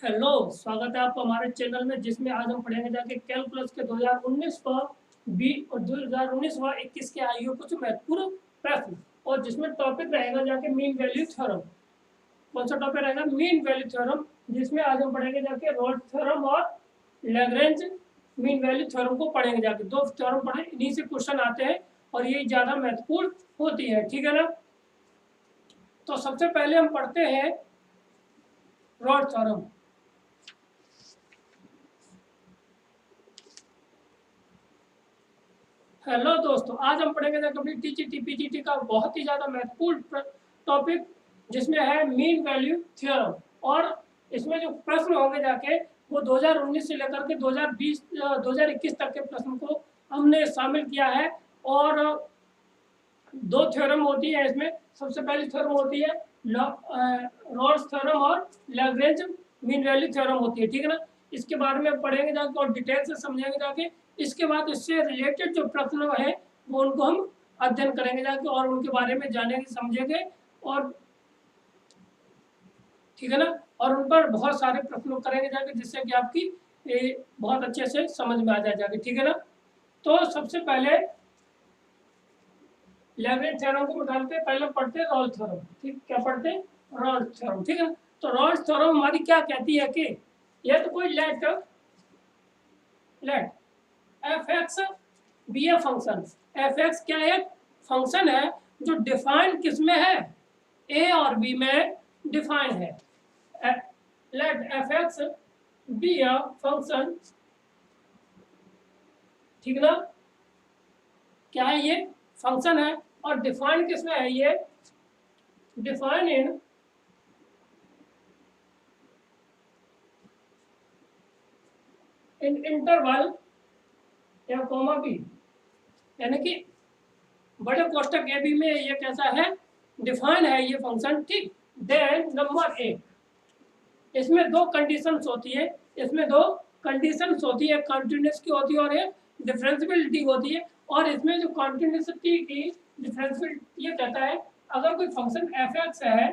Hello, स्वागत है आपका हमारे चैनल में, जिसमें आज हम पढ़ेंगे जाके कैलकुलस के 2019 व 2019 व 21 के आयु कुछ महत्वपूर्ण प्रश्न, और जिसमें टॉपिक रहेगा जाके मीन वैल्यू थ्योरम। कौन सा टॉपिक रहेगा? मीन वैल्यू थ्योरम, जिसमें आज हम पढ़ेंगे जाके रॉल्स थ्योरम और लैग्रेंज मीन वैल्यू थ्योरम को पढ़ेंगे जाके। दो थ्योरम पढ़े, इन्हीं से क्वेश्चन आते हैं और ये ज्यादा महत्वपूर्ण होती है, ठीक है ना। तो सबसे पहले हम पढ़ते हैं रॉल्स थ्योरम। हेलो दोस्तों, आज हम पढ़ेंगे अपनी टीजीटी पीजीटी का बहुत ही ज्यादा महत्वपूर्ण टॉपिक, जिसमें है मीन वैल्यू थ्योरम। और इसमें जो प्रश्न होंगे जाके वो 2019 से लेकर के 2021 तक के प्रश्न को हमने शामिल किया है। और दो थ्योरम होती है इसमें। सबसे पहली थ्योरम होती है रॉल्स थ्योरम और लैग्रेंज मीन वैल्यू थ्योरम होती है, ठीक है ना। इसके बारे में पढ़ेंगे जाके और डिटेल से समझेंगे जाके। इसके बाद इससे रिलेटेड जो प्रश्न है वो उनको हम अध्ययन करेंगे जाके और उनके बारे में जानेंगे समझेंगे, और ठीक है ना। और उन पर बहुत सारे प्रश्न करेंगे जाके, जिससे कि आपकी बहुत अच्छे से समझ में आ जाएगा, ठीक है ना। तो सबसे पहले लैग्रेंज थ्योरम को डालते पहले पढ़ते रॉल्स थ्योरम। ठीक, क्या पढ़ते? रॉल्स थ्योरम, ठीक है। तो रॉल्स थ्योरम हमारी क्या कहती है कि ये तो कोई let f x be a function. F x क्या है? फंक्शन है जो डिफाइन किस में है? ए और बी में डिफाइन है। Let f x be a function, ठीक ना। क्या है ये? फंक्शन है और डिफाइन किस में है? ये डिफाइन इन इंटरवल या कॉमा बी, यानी कि बड़े कोष्टक ए बी में ये कैसा है? डिफाइन है ये फंक्शन, ठीक। देन नंबर ए, इसमें दो कंडीशंस होती है। इसमें दो कंडीशंस होती है, कंटिन्यूस की होती है और एक डिफरेंशियबिलिटी होती है। और इसमें जो कंटिन्यूसिटी की डिफरेंशियबिलिटी, ये कहता है अगर कोई फंक्शन एफ एक्स है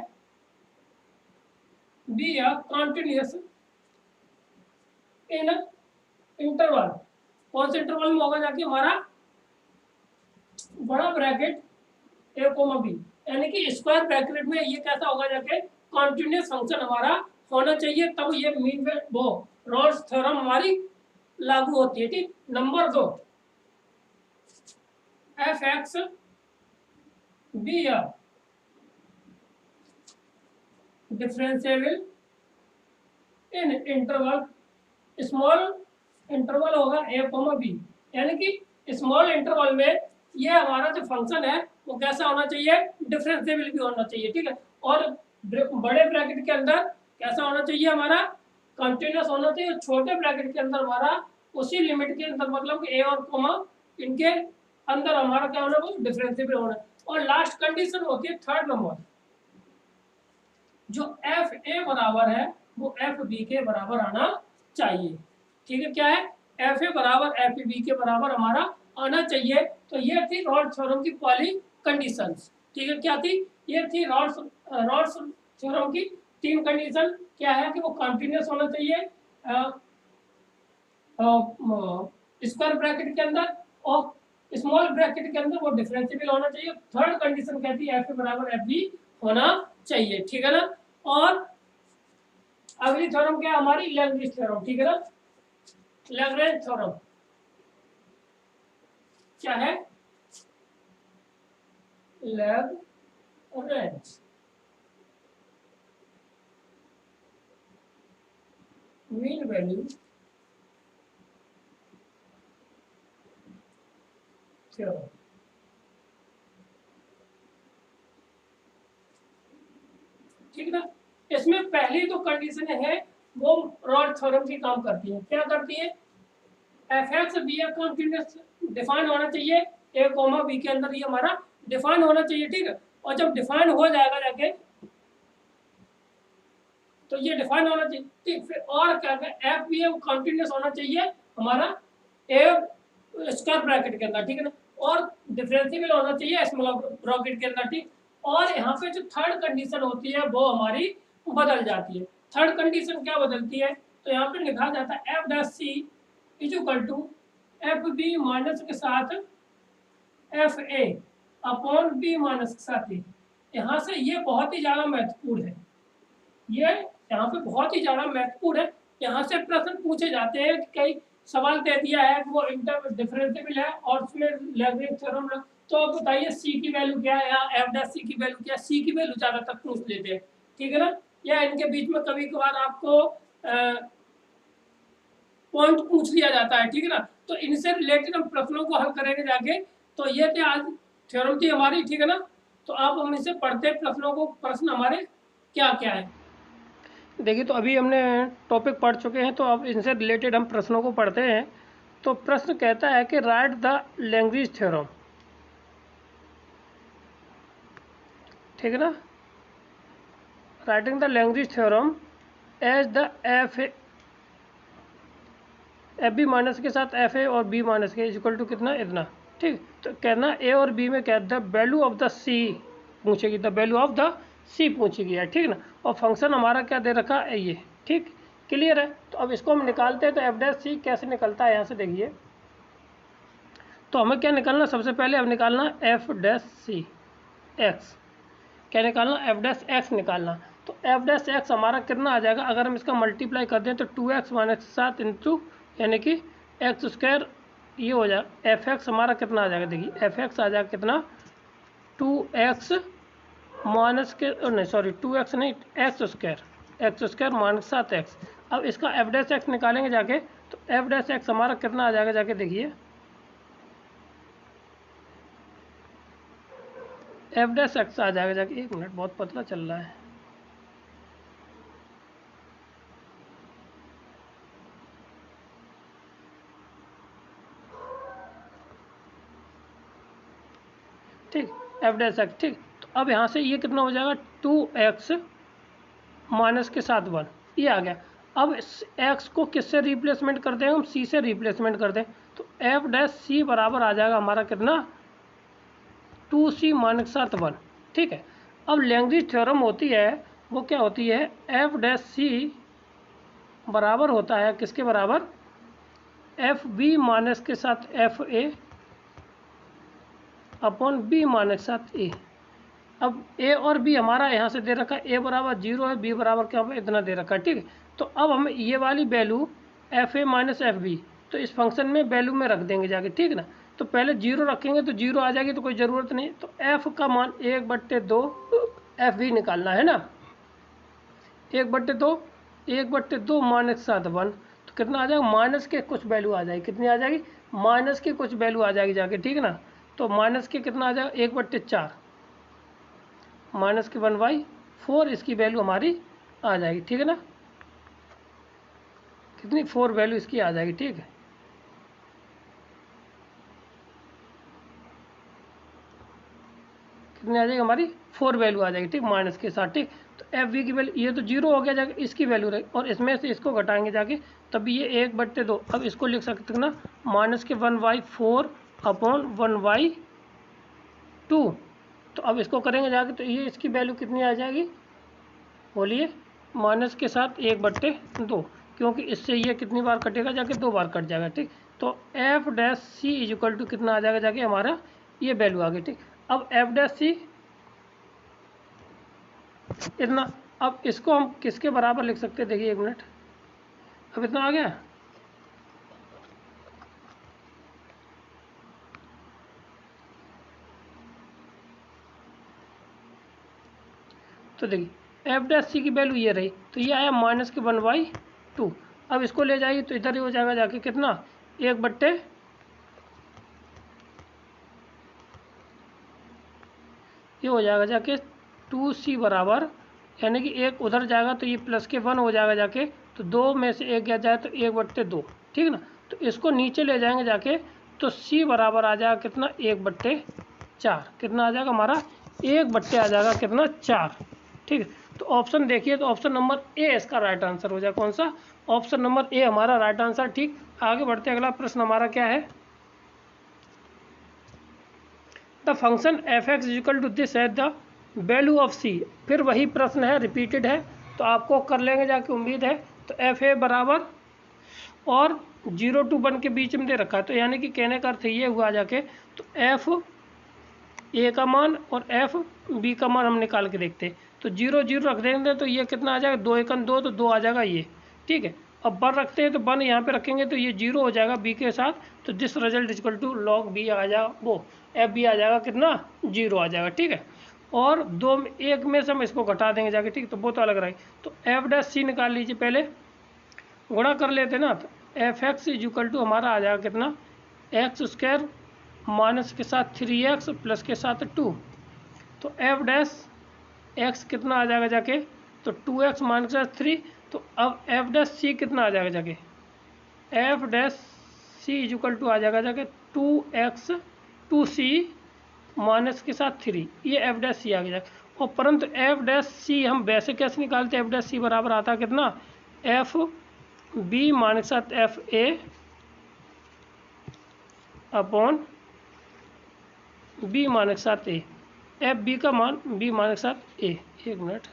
बी या कंटिन्यूस इन इंटरवल, कौन से इंटरवल में होगा जाके? हमारा बड़ा ब्रैकेट ए कोमा बी, यानी कि स्क्वायर ब्रैकेट में ये कैसा होगा जाके? कंटिन्यूस फंक्शन हमारा होना चाहिए, तब ये मीन वो रॉल्स थ्योरम हमारी लागू होती है, ठीक। नंबर दो, एफ एक्स बी या डिफरेंशिएबल इन इंटरवल, स्मॉल इंटरवल होगा ए कोमा बी, यानी कि स्मॉल इंटरवल में ये हमारा जो फंक्शन है वो कैसा होना चाहिए? डिफरेंशिएबल भी होना चाहिए, ठीक है। और बड़े ब्रैकेट के अंदर कैसा होना चाहिए? हमारा कंटिन्यूस होना चाहिए। छोटे ब्रैकेट के अंदर हमारा उसी लिमिट के अंदर, मतलब ए और कोमा, इनके अंदर हमारा क्या होना? वो डिफरेंशिएबल होना। और लास्ट कंडीशन होती है थर्ड नंबर, जो एफ ए बराबर है वो एफ बी के बराबर आना चाहिए, ठीक है। क्या है? एफ ए बराबर एफ बी के बराबर हमारा आना चाहिए। तो ये थी रॉल्स थ्योरम की पहली कंडीशंस, ठीक है। क्या थी? ये थी रॉल्स थ्योरम की तीन कंडीशन। क्या है कि वो कंटिन्यूस होना चाहिए स्क्वायर ब्रैकेट के अंदर, और स्मॉल ब्रैकेट के अंदर वो डिफरेंशिएबल होना चाहिए। थर्ड कंडीशन कहती है एफ ए बराबर एफ बी होना चाहिए, ठीक है ना। और अगली थ्योरम क्या है हमारी? लैग्रेंज थ्योरम, ठीक है ना। लैग्रेंज थ्योरम क्या है? लैग्रेंज मीन वैल्यू थ्योरम, ठीक ना। इसमें पहली तो कंडीशन है वो रॉल्स थ्योरम की काम करती है। क्या करती है? F x be a continuous define होना चाहिए, ए कोमा बी के अंदर ये हमारा डिफाइन होना चाहिए, ठीक है। और जब डिफाइन हो जाएगा जाके तो ये डिफाइन होना चाहिए, ठीक। फिर और क्या है? एफ बी ए कंटिन्यूस होना चाहिए हमारा ए स्क्वायर ब्रैकेट के अंदर, ठीक है ना। और डिफरेंशिएबल होना चाहिए स्मॉल ब्रैकेट के अंदर, ठीक। और यहाँ पे जो थर्ड कंडीशन होती है वो हमारी बदल जाती है। थर्ड कंडीशन क्या बदलती है, तो यहाँ पे लिखा जाता है f dash c is equal to f B minus के साथ F A upon B minus के साथ ए। यहाँ से ये बहुत ही ज़्यादा महत्वपूर्ण है, ये यहाँ पे बहुत ही ज़्यादा महत्वपूर्ण है। यहाँ से प्रश्न पूछे जाते हैं कि कई सवाल दे दिया है कि वो इंटर डिफरेंशिएबल है और उसमें लैग्रेंज थ्योरम, तो बताइए सी की वैल्यू क्या है या एफ डैश सी की वैल्यू क्या है। सी की वैल्यू ज़्यादातर पूछ लेते हैं, ठीक है ना, या इनके बीच में कभी कभार आपको पॉइंट पूछ लिया जाता है, ठीक है ना। तो इनसे रिलेटेड हम प्रश्नों को हल करेंगे जाके। तो ये थे आज थ्योरम थी हमारी, ठीक है ना। तो आप हम इसे पढ़ते प्रश्नों को, प्रश्न हमारे क्या क्या है। देखिए, तो अभी हमने टॉपिक पढ़ चुके हैं, तो अब इनसे रिलेटेड हम प्रश्नों को पढ़ते हैं। तो प्रश्न कहता है कि राइट द लैग्रेंज थ्योरम, ठीक है ना। Writing the Lagrange theorem as the f B minus के साथ एफ ए और बी माइनस के इक्वल टू कितना, इतना, ठीक। तो कहना ए और बी में क्या, the value of the c पूछेगी, the value of the c पूछेगी है, ठीक ना। और फंक्शन हमारा क्या दे रखा है, ये, ठीक, क्लियर है। तो अब इसको हम निकालते हैं, तो एफ डैश सी कैसे निकलता है, यहाँ से देखिए। तो हमें क्या निकालना, सबसे पहले अब निकालना एफ डैश सी एक्स, क्या निकालना, एफ डैश एक्स निकालना। तो एफ डैश एक्स हमारा कितना आ जाएगा, अगर हम इसका मल्टीप्लाई कर दें तो 2x माइनस के साथ इंटू यानी कि एक्स स्क्वायर, ये हो जाएगा। एफ एक्स हमारा कितना आ जाएगा, देखिए एफ एक्स आ जाएगा कितना, 2x माइनस के नहीं सॉरी 2x नहीं, एक्स स्क्वायर माइनस 7x। अब इसका एफ डैश एक्स निकालेंगे जाके, तो एफ डैश एक्स हमारा कितना आ जाएगा, जाके देखिए एफ डैश एक्स आ जाएगा जाके, एक मिनट बहुत पतला चल रहा है, ठीक, एफ डैश एक्स, ठीक। तो अब यहाँ से ये कितना हो जाएगा, 2x माइनस के साथ 1, ये आ गया। अब इस x को किससे रिप्लेसमेंट करते हैं, हम c से रिप्लेसमेंट करते हैं। तो एफ डैश सी बराबर आ जाएगा हमारा कितना, 2c माइनस के साथ 1, ठीक है। अब लैग्रेंज थ्योरम होती है, वो क्या होती है, एफ डैश सी बराबर होता है किसके बराबर, एफ बी माइनस के साथ F A upon B minus के साथ ए। अब ए और बी हमारा यहाँ से दे रखा है, ए बराबर 0 है, बी बराबर क्या इतना दे रखा है, ठीक है। तो अब हम ये वाली वैल्यू एफ ए माइनस एफ बी, तो इस फंक्शन में वैल्यू में रख देंगे जाके, ठीक है ना। तो पहले 0 रखेंगे तो 0 आ जाएगी, तो कोई ज़रूरत नहीं। तो एफ का मान 1/2 एफ बी निकालना है ना, 1/2 1/2 माइनस के साथ 1, तो कितना आ जाएगा, माइनस के कुछ वैल्यू आ जाएगी, कितनी आ जाएगी, माइनस की कुछ वैल्यू आ जाएगी जाके, ठीक है ना। तो माइनस के कितना आ जाएगा, 1/4 माइनस के 1/4 इसकी वैल्यू हमारी आ जाएगी, ठीक है ना, कितनी 4 वैल्यू इसकी आ जाएगी, ठीक है। कितनी आ जाएगी हमारी, 4 वैल्यू आ जाएगी, ठीक, माइनस के साथ, ठीक। तो एफ वी की वैल्यू, ये तो 0 हो गया जाके, इसकी वैल्यू रही, और इसमें से इसको घटाएंगे जाके, तभी ये 1/2। अब इसको लिख सकते हैं ना, माइनस के 1/4 अपॉन 1/2। तो अब इसको करेंगे जाके, तो ये इसकी वैल्यू कितनी आ जाएगी, बोलिए, माइनस के साथ 1/2, क्योंकि इससे ये कितनी बार कटेगा जाके, 2 बार कट जाएगा, ठीक। तो F dash c is equal to कितना आ जाएगा जाके, हमारा ये वैल्यू आ गई, ठीक। अब एफ डैश सी इतना, अब इसको हम किसके बराबर लिख सकते हैं, देखिए एक मिनट, अब इतना आ गया। तो देखिए एफ डैश सी की वैल्यू ये रही, तो ये आया माइनस के 1/2। अब इसको ले जाइए तो इधर ही हो जाएगा जाके कितना, 1/, ये हो जाएगा जाके 2c बराबर, यानी कि एक उधर जाएगा तो ये प्लस के 1 हो जाएगा जाके, तो 2 में से 1 गया जाए तो 1/2, ठीक है ना। तो इसको नीचे ले जाएंगे जाके, तो c बराबर आ जाएगा कितना, 1/4, कितना आ जाएगा हमारा, 1/, आ जाएगा कितना, 4, ठीक है। तो ऑप्शन देखिए, तो ऑप्शन नंबर ए इसका राइट आंसर हो जाएगा, कौन सा, ऑप्शन नंबर ए हमारा राइट आंसर, ठीक। आगे बढ़ते, अगला प्रश्न हमारा क्या है, the function F X equal to this है द वैल्यू ऑफ सी। फिर वही प्रश्न है, रिपीटेड है, तो आपको कर लेंगे जाके, उम्मीद है। तो एफ ए बराबर, और 0 to 1 के बीच में दे रखा है, तो यानी कि कहने का अर्थ ये हुआ जाके, तो एफ ए का मान और एफ बी का मान हम निकाल के देखते हैं। तो 0 0 रख देंगे तो ये कितना आ जाएगा, 2 1 2, तो 2 आ जाएगा ये, ठीक है। अब 1 रखते हैं तो 1 यहाँ पे रखेंगे तो ये 0 हो जाएगा बी के साथ, तो this result equal to log b आ जाएगा, वो एफ बी आ जाएगा कितना, 0 आ जाएगा, ठीक है। और 2 1 में से हम इसको घटा देंगे जाके, ठीक, तो वो तो अलग रहेगी। तो एफ डैश सी निकाल लीजिए, पहले गुणा कर लेते ना, तो F x is equal to हमारा आ जाएगा कितना, एक्स स्क्वायर माइनस के साथ 3x प्लस के साथ 2, तो एफ डैश एक्स कितना आ जाएगा जाके, तो 2x माइनस 3, तो अब एफ डैश सी कितना आ जाएगा जाके, f dash c is equal to आ जाएगा जाके 2x 2c माइनस के साथ 3, ये एफ डैश सी आ गया। और परंतु एफ डैश सी हम वैसे कैसे निकालते हैं, एफ डैश सी बराबर आता है कितना, एफ बी माइनस के साथ F A upon B minus के साथ ए, एफ बी का मान बी माइनस के साथ ए, एक मिनट,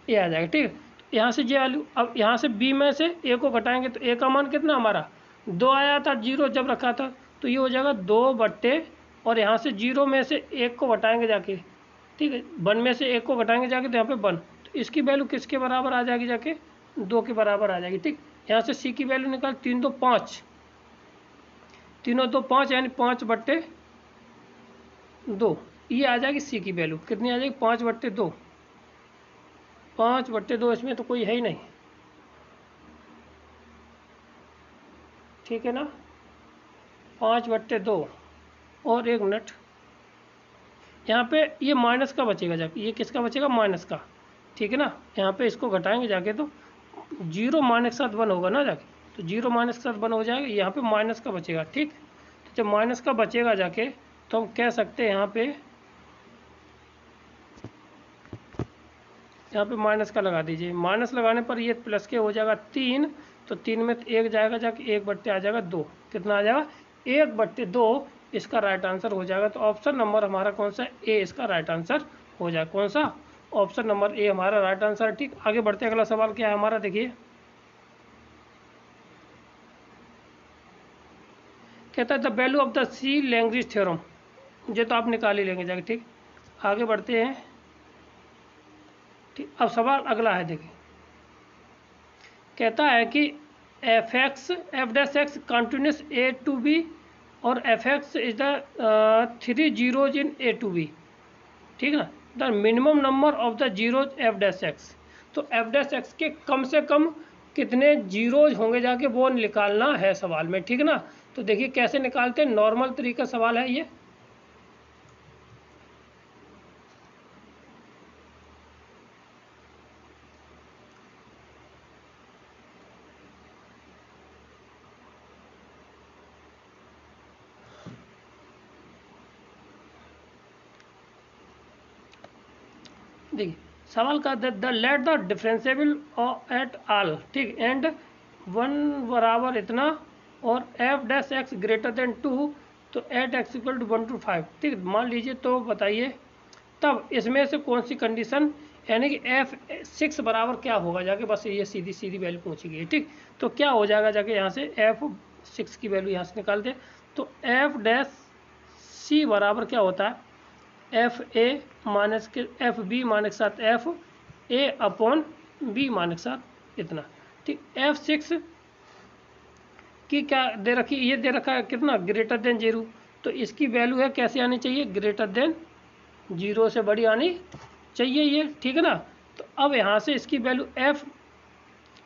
ए आ जाएगा, ठीक है। यहाँ से ये वैल्यू, अब यहाँ से बी में से ए को घटाएंगे तो ए का मान कितना हमारा 2 आया था, 0 जब रखा था, तो ये हो जाएगा 2 बट्टे, और यहाँ से 0 में से 1 को घटाएंगे जाके, ठीक है, 1 में से 1 को घटाएंगे जाके, तो यहाँ पे 1, तो इसकी वैल्यू किसके बराबर आ जाएगी जाके, 2 के बराबर आ जाएगी, ठीक। यहाँ से सी की वैल्यू निकाल, 3 2 5, 3 2 5 यानी 5 बट्टे 2, ये आ जाएगी सी की वैल्यू, कितनी आ जाएगी 5 बट्टे 2, 5 बट्टे 2, इसमें तो कोई है ही नहीं, ठीक है ना, 5 बट्टे 2, और एक मिनट, यहाँ पे ये माइनस का बचेगा जाके, ये किसका बचेगा, माइनस का, ठीक है ना। यहाँ पे इसको घटाएंगे जाके तो 0 माइनस के साथ 1 होगा ना जाके, तो 0 माइनस के साथ 1 हो जाएगा, यहाँ पे माइनस का बचेगा, ठीक। तो जब माइनस का बचेगा जाके, तो हम कह सकते हैं यहाँ पे माइनस का लगा दीजिए, माइनस लगाने पर ये प्लस के हो जाएगा 3, तो 3 में 1 जाएगा जाके, 1 बट्टे आ जाएगा 2, कितना आ जाएगा 1 बट्टे 2, इसका राइट आंसर हो जाएगा। तो ऑप्शन नंबर हमारा कौन सा है, ए इसका राइट आंसर हो जाएगा, कौन सा, ऑप्शन नंबर ए हमारा राइट आंसर, ठीक। आगे बढ़ते अगला सवाल क्या है हमारा, देखिए कहता है the value of the C language theorem, ये तो आप निकाल ही लेंगे जाके, ठीक। आगे बढ़ते हैं, ठीक। अब सवाल अगला है, देखिए कहता है कि f dash x continuous a to b, और f x is the 3 zeros in a to b, ठीक है ना, the minimum number of the zeros f dash x, तो एफ डैश एक्स के कम से कम कितने जीरोज होंगे जाके, वो निकालना है सवाल में, ठीक है ना। तो देखिए कैसे निकालते हैं, नॉर्मल तरीका सवाल है ये, देखिए सवाल का the let the differentiable at all, ठीक, एंड 1 बराबर इतना, और F dash x greater than 2, तो at x equal to 1 to 5, ठीक, मान लीजिए। तो बताइए तब इसमें से कौन सी कंडीशन, यानी कि एफ 6 बराबर क्या होगा जाके, बस ये सीधी सीधी वैल्यू पहुंची गई, ठीक। तो क्या हो जाएगा जाके, यहाँ से एफ 6 की वैल्यू यहाँ से निकालते, तो एफ डैश सी बराबर क्या होता है, एफ ए माइनस के एफ बी माइनस के साथ F A upon B minus के साथ इतना, ठीक। एफ 6 की क्या दे रखी, ये दे रखा है कितना, ग्रेटर देन 0, तो इसकी वैल्यू है कैसे आनी चाहिए, ग्रेटर देन 0 से बड़ी आनी चाहिए ये, ठीक है ना। तो अब यहाँ से इसकी वैल्यू एफ,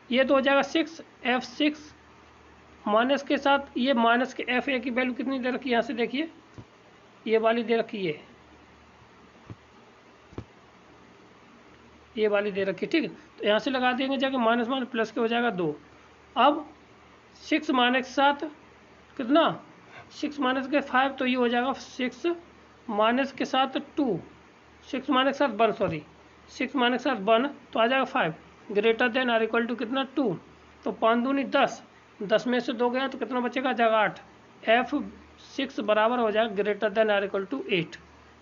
ये तो हो जाएगा 6, एफ 6 माइनस के साथ ये माइनस के एफ ए की वैल्यू कितनी दे रखी है, यहाँ से देखिए ये वाली दे रखी है, ये वाली दे रखी है, ठीक है। तो यहाँ से लगा देंगे जाके, माइनस माइनस प्लस के हो जाएगा 2, अब 6 माइनस के साथ कितना, 6 माइनस के 5, तो ये हो जाएगा 6 माइनस के साथ 2, 6 माइनस के साथ 1, सॉरी 6 माइनस के साथ 1, तो आ जाएगा 5, greater than or equal to कितना 2, तो 5 दूनी 10, 10 में से 2 गया तो कितना बचेगा, जाएगा 8, एफ 6 बराबर हो जाएगा greater than or equal to 8।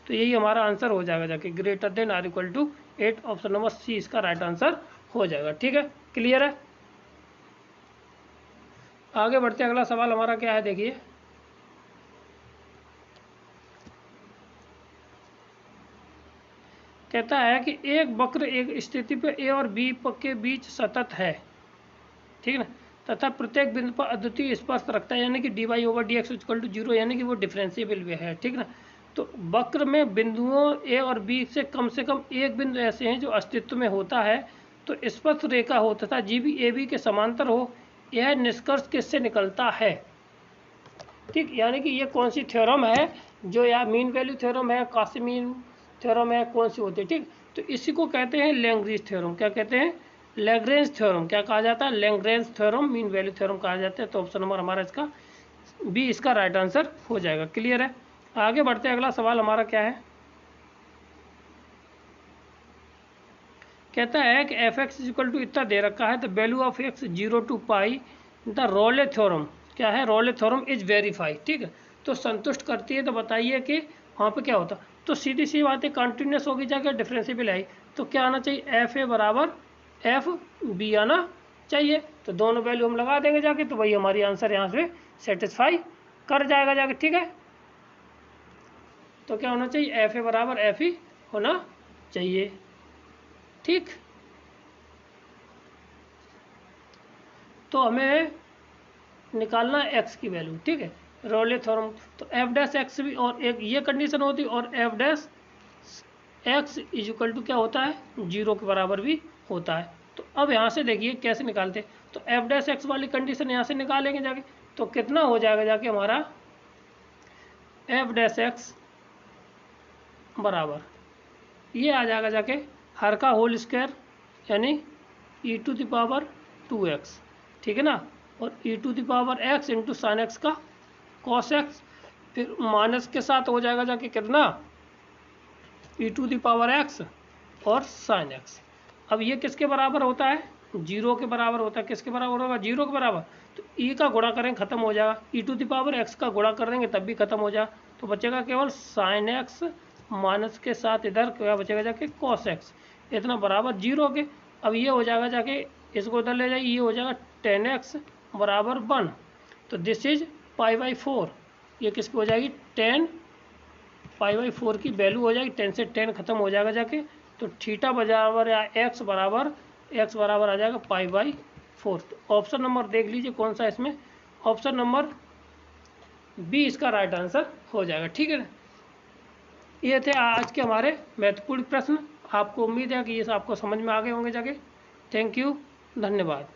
तो यही हमारा आंसर हो जाएगा जाके greater than or equal to 8। Option number C इसका राइट आंसर हो जाएगा। ठीक है, क्लियर है। आगे बढ़ते अगला सवाल हमारा क्या है, देखिए कहता है कि एक वक्र एक स्थिति पे ए और बी के बीच सतत है, ठीक है ना, तथा प्रत्येक बिंदु पर अद्वितीय स्पर्श रखता है, यानी कि D Y over D X equal to 0, यानी कि वो डिफरेंशिएबल भी है। ठीक है ना, तो वक्र में बिंदुओं ए और बी से कम एक बिंदु ऐसे हैं जो अस्तित्व में होता है, तो स्पर्श रेखा हो तथा जी बी ए बी के समांतर हो, यह निष्कर्ष किससे निकलता है। ठीक, यानी कि ये कौन सी थ्योरम है, जो या मीन वैल्यू थ्योरम है, कासिमीन थ्योरम है, कौन सी होती है। ठीक, तो इसी को कहते हैं लैग्रेंज थ्योरम। क्या कहते हैं, लैग्रेंज थ्योरम। क्या कहा जाता है, Lagrange theorem, mean value theorem कहा जाता है। तो ऑप्शन नंबर हमारा इसका बी इसका राइट आंसर हो जाएगा। क्लियर है, आगे बढ़ते हैं। अगला सवाल हमारा क्या है, कहता है कि एफ एक्स इक्वल टू इतना दे रखा है, the value of x 0 to pi, the role theorem. क्या है, रोले थ्योरम इज वेरीफाइड। ठीक है, तो संतुष्ट करती है। तो बताइए कि वहाँ पे क्या होता। तो सीधी सी बात है, कंटिन्यूस होगी जाकर डिफरेंशिएबल आई, तो क्या आना चाहिए, एफ ए बराबर एफ बी आना चाहिए। तो दोनों वैल्यू हम लगा देंगे जाके, तो वही हमारी आंसर यहाँ से सेटिस्फाई कर जाएगा जाके। ठीक है, तो क्या होना चाहिए, एफ ए बराबर एफ ही होना चाहिए। ठीक, तो हमें निकालना है एक्स की वैल्यू। ठीक है, रोले थ्योरम, तो एफ डैश एक्स भी, और एक ये कंडीशन होती है, और F dash X is equal to क्या होता है, 0 के बराबर भी होता है। तो अब यहाँ से देखिए कैसे निकालते हैं। तो एफ डैश एक्स वाली कंडीशन यहाँ से निकालेंगे जाके, तो कितना हो जाएगा जाके हमारा एफ डैश एक्स बराबर ये आ जाएगा जाके हर का होल स्क्वायर, यानी ई टू द पावर 2x। ठीक है ना, और e to the power x into sine x का कॉस एक्स, फिर माइनस के साथ हो जाएगा जाके कितना, e to the power x और साइन एक्स। अब ये किसके बराबर होता है, 0 के बराबर होता है। किसके बराबर होगा, 0 के बराबर। तो ई का गुणा करेंगे खत्म हो जाएगा, ई टू द पावर x का गुणा कर देंगे तब भी खत्म हो जाएगा, तो बचेगा केवल साइन एक्स माइनस के साथ इधर क्या बचेगा जाके कॉस एक्स, इतना बराबर 0 के। अब ये हो जाएगा जाके, इसको उधर ले जाइए, ये हो जाएगा 10x बराबर 1। तो दिस इज π/4, ये किसकी हो जाएगी, 10 π/4 की वैल्यू हो जाएगी। 10 से 10 खत्म हो जाएगा जाके, तो थीटा बराबर या x बराबर आ जाएगा π/4। तो ऑप्शन नंबर देख लीजिए कौन सा इसमें, ऑप्शन नंबर बी इसका राइट आंसर हो जाएगा। ठीक है ना, ये थे आज के हमारे महत्वपूर्ण प्रश्न। आपको उम्मीद है कि ये आपको समझ में आ गए होंगे जाके। थैंक यू, धन्यवाद।